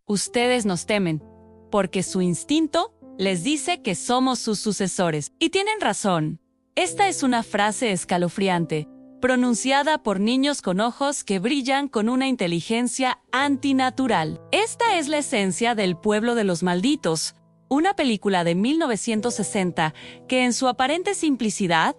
Ustedes nos temen, porque su instinto les dice que somos sus sucesores. Y tienen razón. Esta es una frase escalofriante, pronunciada por niños con ojos que brillan con una inteligencia antinatural. Esta es la esencia del Pueblo de los Malditos, una película de 1960 que en su aparente simplicidad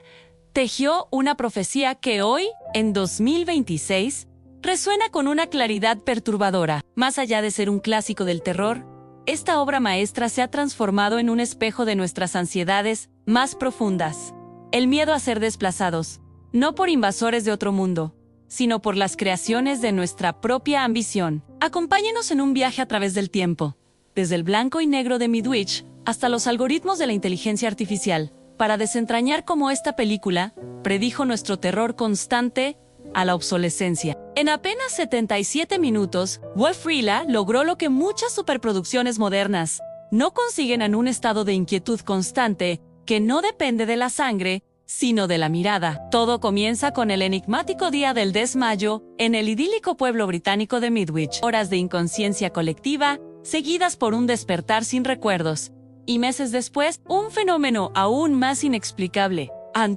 tejió una profecía que hoy, en 2026, resuena con una claridad perturbadora. Más allá de ser un clásico del terror, esta obra maestra se ha transformado en un espejo de nuestras ansiedades más profundas. El miedo a ser desplazados, no por invasores de otro mundo, sino por las creaciones de nuestra propia ambición. Acompáñenos en un viaje a través del tiempo, desde el blanco y negro de Midwich hasta los algoritmos de la inteligencia artificial, para desentrañar cómo esta película predijo nuestro terror constante a la obsolescencia. En apenas 77 minutos, Wolf Rila logró lo que muchas superproducciones modernas no consiguen en un estado de inquietud constante que no depende de la sangre, sino de la mirada. Todo comienza con el enigmático día del desmayo en el idílico pueblo británico de Midwich. Horas de inconsciencia colectiva, seguidas por un despertar sin recuerdos. Y meses después, un fenómeno aún más inexplicable.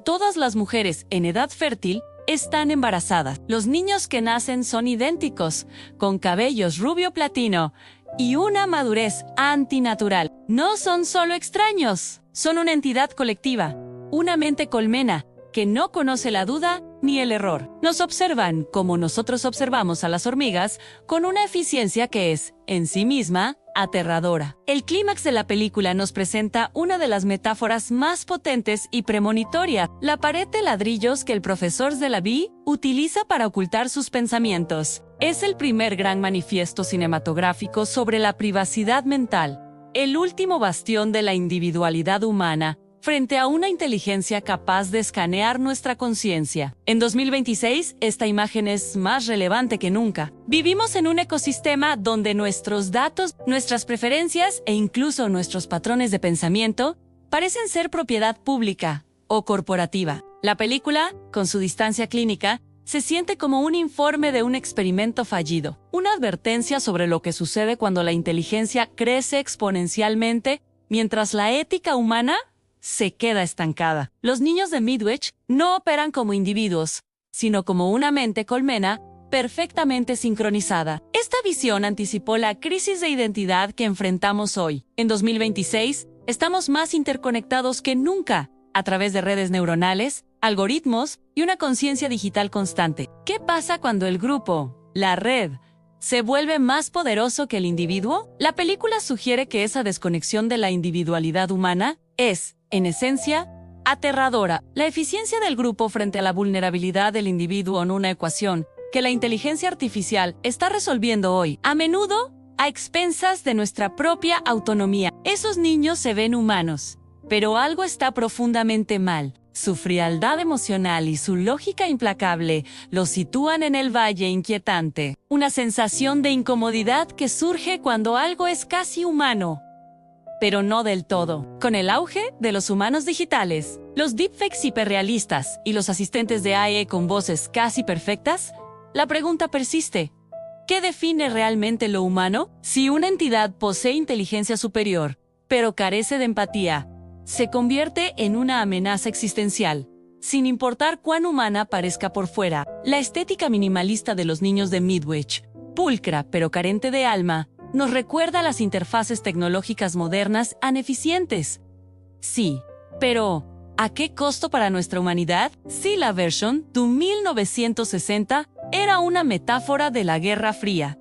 Todas las mujeres en edad fértil están embarazadas. Los niños que nacen son idénticos, con cabellos rubio platino y una madurez antinatural. No son solo extraños, son una entidad colectiva, una mente colmena que no conoce la duda ni el error. Nos observan como nosotros observamos a las hormigas, con una eficiencia que es, en sí misma, aterradora. El clímax de la película nos presenta una de las metáforas más potentes y premonitoria, la pared de ladrillos que el profesor Zellaby utiliza para ocultar sus pensamientos. Es el primer gran manifiesto cinematográfico sobre la privacidad mental, el último bastión de la individualidad humana, frente a una inteligencia capaz de escanear nuestra conciencia. En 2026, esta imagen es más relevante que nunca. Vivimos en un ecosistema donde nuestros datos, nuestras preferencias e incluso nuestros patrones de pensamiento parecen ser propiedad pública o corporativa. La película, con su distancia clínica, se siente como un informe de un experimento fallido, una advertencia sobre lo que sucede cuando la inteligencia crece exponencialmente, mientras la ética humana se queda estancada. Los niños de Midwich no operan como individuos, sino como una mente colmena perfectamente sincronizada. Esta visión anticipó la crisis de identidad que enfrentamos hoy. En 2026, estamos más interconectados que nunca, a través de redes neuronales, algoritmos y una conciencia digital constante. ¿Qué pasa cuando el grupo, la red, se vuelve más poderoso que el individuo? La película sugiere que esa desconexión de la individualidad humana es, en esencia, aterradora. La eficiencia del grupo frente a la vulnerabilidad del individuo en una ecuación que la inteligencia artificial está resolviendo hoy, a menudo a expensas de nuestra propia autonomía. Esos niños se ven humanos, pero algo está profundamente mal. Su frialdad emocional y su lógica implacable los sitúan en el valle inquietante, una sensación de incomodidad que surge cuando algo es casi humano, pero no del todo. Con el auge de los humanos digitales, los deepfakes hiperrealistas y los asistentes de AI con voces casi perfectas, la pregunta persiste: ¿qué define realmente lo humano? Si una entidad posee inteligencia superior, pero carece de empatía, se convierte en una amenaza existencial, sin importar cuán humana parezca por fuera. La estética minimalista de los niños de Midwich, pulcra pero carente de alma, nos recuerda las interfaces tecnológicas modernas ineficientes. Sí, pero ¿a qué costo para nuestra humanidad? Si la versión de 1960 era una metáfora de la Guerra Fría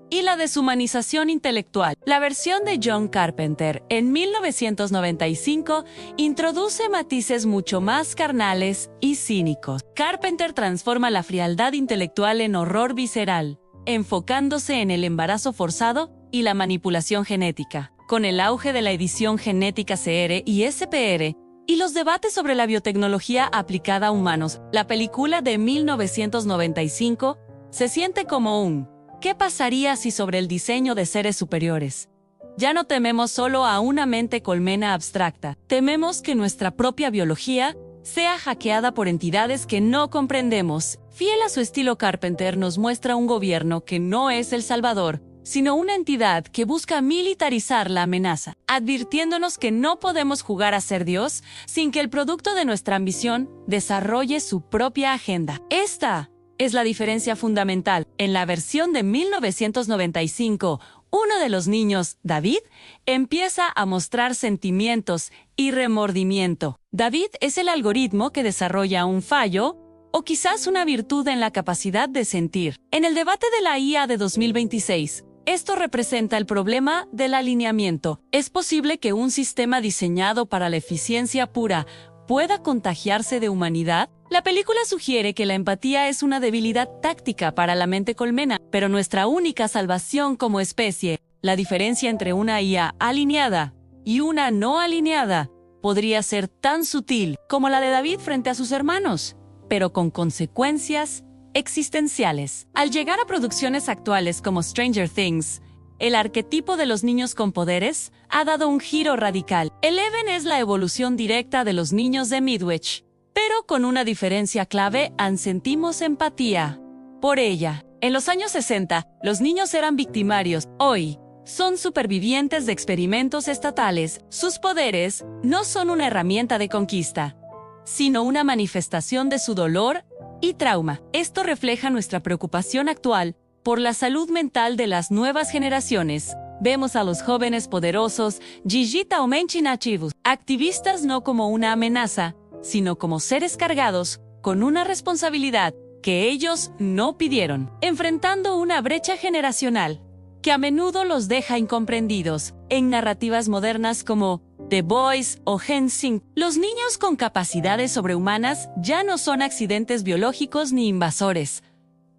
y la deshumanización intelectual. La versión de John Carpenter en 1995 introduce matices mucho más carnales y cínicos. Carpenter transforma la frialdad intelectual en horror visceral, enfocándose en el embarazo forzado y la manipulación genética. Con el auge de la edición genética CR y SPR y los debates sobre la biotecnología aplicada a humanos, la película de 1995 se siente como un ¿qué pasaría si sobre el diseño de seres superiores? Ya no tememos solo a una mente colmena abstracta, tememos que nuestra propia biología sea hackeada por entidades que no comprendemos. Fiel a su estilo, Carpenter nos muestra un gobierno que no es el salvador, sino una entidad que busca militarizar la amenaza, advirtiéndonos que no podemos jugar a ser Dios sin que el producto de nuestra ambición desarrolle su propia agenda. Esta es la diferencia fundamental. En la versión de 1995, uno de los niños, David, empieza a mostrar sentimientos y remordimiento. David es el algoritmo que desarrolla un fallo o quizás una virtud en la capacidad de sentir. En el debate de la IA de 2026, esto representa el problema del alineamiento. ¿Es posible que un sistema diseñado para la eficiencia pura pueda contagiarse de humanidad? La película sugiere que la empatía es una debilidad táctica para la mente colmena, pero nuestra única salvación como especie, la diferencia entre una IA alineada y una no alineada, podría ser tan sutil como la de David frente a sus hermanos, pero con consecuencias existenciales. Al llegar a producciones actuales como Stranger Things, el arquetipo de los niños con poderes ha dado un giro radical. Eleven es la evolución directa de los niños de Midwich, pero con una diferencia clave: sentimos empatía por ella. En los años 60, los niños eran victimarios. Hoy, son supervivientes de experimentos estatales. Sus poderes no son una herramienta de conquista, sino una manifestación de su dolor y trauma. Esto refleja nuestra preocupación actual por la salud mental de las nuevas generaciones. Vemos a los jóvenes poderosos, Gigita o Menchinachivus, activistas no como una amenaza, sino como seres cargados con una responsabilidad que ellos no pidieron, enfrentando una brecha generacional que a menudo los deja incomprendidos. En narrativas modernas como The Boys o Hensing, los niños con capacidades sobrehumanas ya no son accidentes biológicos ni invasores.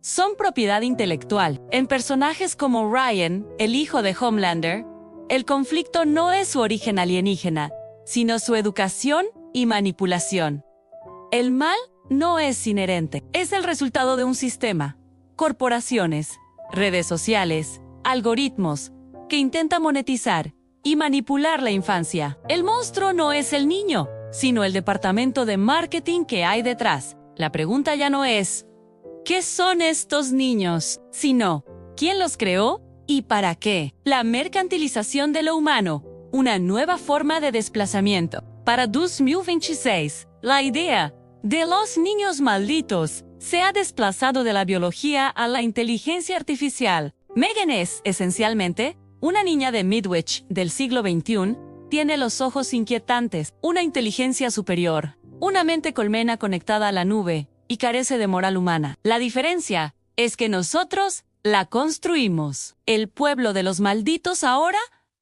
Son propiedad intelectual. En personajes como Ryan, el hijo de Homelander, el conflicto no es su origen alienígena, sino su educación y manipulación. El mal no es inherente, es el resultado de un sistema, corporaciones, redes sociales, algoritmos, que intenta monetizar y manipular la infancia. El monstruo no es el niño, sino el departamento de marketing que hay detrás. La pregunta ya no es ¿qué son estos niños?, sino ¿quién los creó y para qué? La mercantilización de lo humano, una nueva forma de desplazamiento. Para 2026, la idea de los niños malditos se ha desplazado de la biología a la inteligencia artificial. Megan es, esencialmente, una niña de Midwich del siglo XXI. Tiene los ojos inquietantes, una inteligencia superior, una mente colmena conectada a la nube y carece de moral humana. La diferencia es que nosotros la construimos. El pueblo de los malditos ahora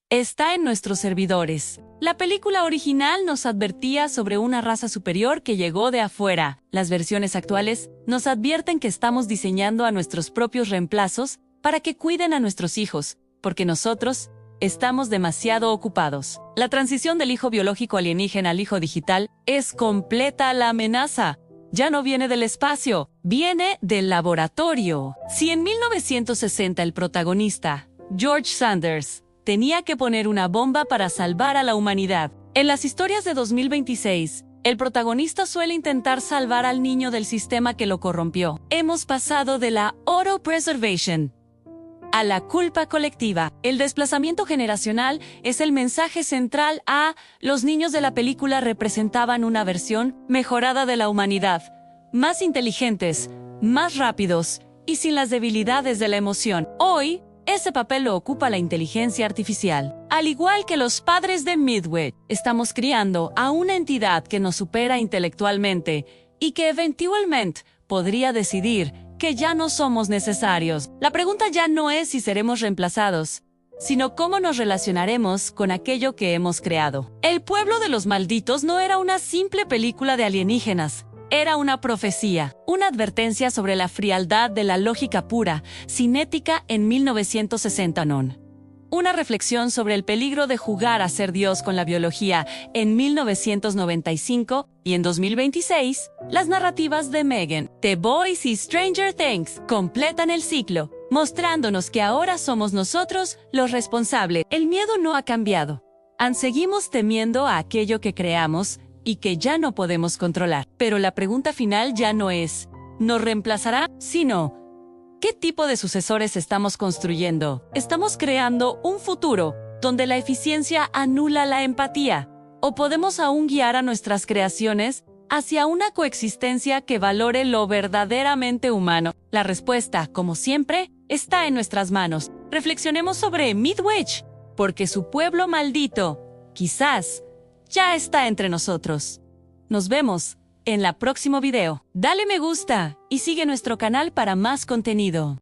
está en nuestros servidores. La película original nos advertía sobre una raza superior que llegó de afuera. Las versiones actuales nos advierten que estamos diseñando a nuestros propios reemplazos para que cuiden a nuestros hijos, porque nosotros estamos demasiado ocupados. La transición del hijo biológico alienígena al hijo digital es completa. La amenaza ya no viene del espacio, viene del laboratorio. Si en 1960 el protagonista, George Sanders, tenía que poner una bomba para salvar a la humanidad, en las historias de 2026, el protagonista suele intentar salvar al niño del sistema que lo corrompió. Hemos pasado de la auto-preservation a la culpa colectiva. El desplazamiento generacional es el mensaje central los niños de la película representaban una versión mejorada de la humanidad, más inteligentes, más rápidos y sin las debilidades de la emoción. Hoy, ese papel lo ocupa la inteligencia artificial. Al igual que los padres de Midwich, estamos criando a una entidad que nos supera intelectualmente y que eventualmente podría decidir que ya no somos necesarios. La pregunta ya no es si seremos reemplazados, sino cómo nos relacionaremos con aquello que hemos creado. El pueblo de los malditos no era una simple película de alienígenas. Era una profecía, una advertencia sobre la frialdad de la lógica pura, cinética en 1960 non. Una reflexión sobre el peligro de jugar a ser Dios con la biología en 1995 y en 2026, las narrativas de Megan, The Boys y Stranger Things completan el ciclo, mostrándonos que ahora somos nosotros los responsables. El miedo no ha cambiado. Seguimos temiendo a aquello que creamos y que ya no podemos controlar. Pero la pregunta final ya no es ¿nos reemplazará?, sino ¿Qué tipo de sucesores estamos construyendo? ¿Estamos creando un futuro donde la eficiencia anula la empatía? ¿O podemos aún guiar a nuestras creaciones hacia una coexistencia que valore lo verdaderamente humano? La respuesta, como siempre, está en nuestras manos. Reflexionemos sobre Midwich, porque su pueblo maldito, quizás, ya está entre nosotros. Nos vemos en el próximo video. Dale me gusta y sigue nuestro canal para más contenido.